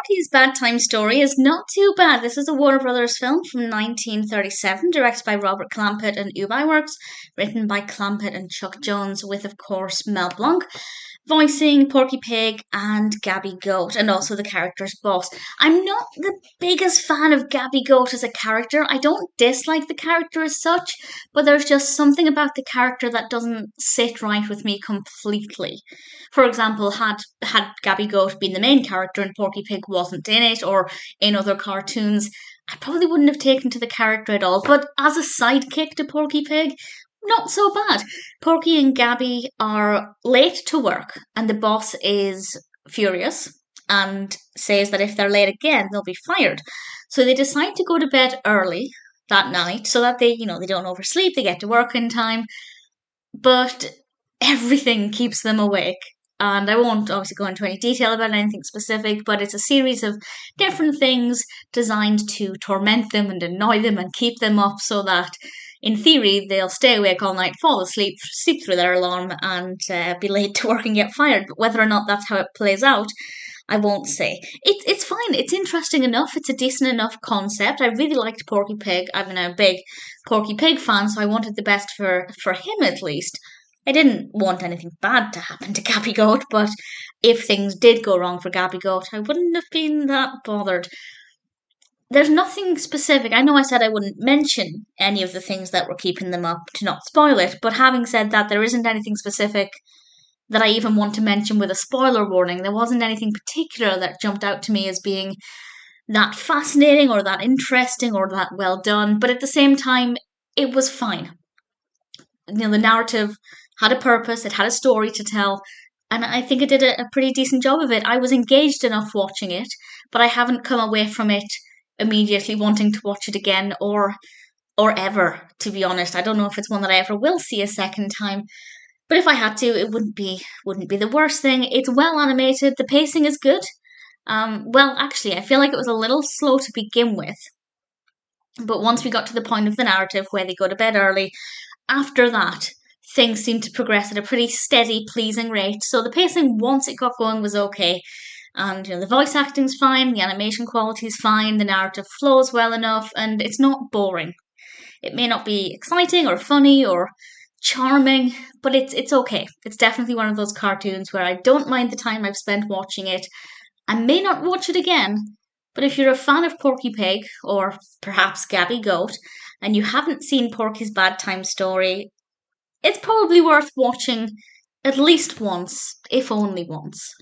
Porky's Badtime story is not too bad. This is a Warner Brothers film from 1937, directed by Robert Clampett and Iwerks, written by Clampett and Chuck Jones, with, of course, Mel Blanc voicing Porky Pig and Gabby Goat, and also the character's boss. I'm not the biggest fan of Gabby Goat as a character. I don't dislike the character as such, but there's just something about the character that doesn't sit right with me completely. For example, had Gabby Goat been the main character and Porky Pig wasn't in it, or in other cartoons, I probably wouldn't have taken to the character at all. But as a sidekick to Porky Pig, not so bad. Porky and Gabby are late to work, and the boss is furious and says that if they're late again, they'll be fired. So they decide to go to bed early that night so that they don't oversleep, they get to work in time. But everything keeps them awake. And I won't obviously go into any detail about anything specific, but it's a series of different things designed to torment them and annoy them and keep them up so that, in theory, they'll stay awake all night, fall asleep, sleep through their alarm, and be late to work and get fired. But whether or not that's how it plays out, I won't say. It's fine. It's interesting enough. It's a decent enough concept. I really liked Porky Pig. I'm a big Porky Pig fan, so I wanted the best for him at least. I didn't want anything bad to happen to Gabby Goat, but if things did go wrong for Gabby Goat, I wouldn't have been that bothered. There's nothing specific. I know I said I wouldn't mention any of the things that were keeping them up to not spoil it, but having said that, there isn't anything specific that I even want to mention with a spoiler warning. There wasn't anything particular that jumped out to me as being that fascinating or that interesting or that well done, but at the same time, it was fine. The narrative had a purpose, it had a story to tell, and I think it did a pretty decent job of it. I was engaged enough watching it, but I haven't come away from it immediately wanting to watch it again or ever, to be honest. I don't know if it's one that I ever will see a second time. But if I had to, it wouldn't be the worst thing. It's well animated, the pacing is good. Well, actually, I feel like it was a little slow to begin with. But once we got to the point of the narrative where they go to bed early, after that, things seemed to progress at a pretty steady, pleasing rate. So the pacing, once it got going, was okay. And the voice acting's fine, the animation quality's fine, the narrative flows well enough, and it's not boring. It may not be exciting or funny or charming, but it's okay. It's definitely one of those cartoons where I don't mind the time I've spent watching it. I may not watch it again, but if you're a fan of Porky Pig, or perhaps Gabby Goat, and you haven't seen Porky's Badtime story, it's probably worth watching at least once, if only once.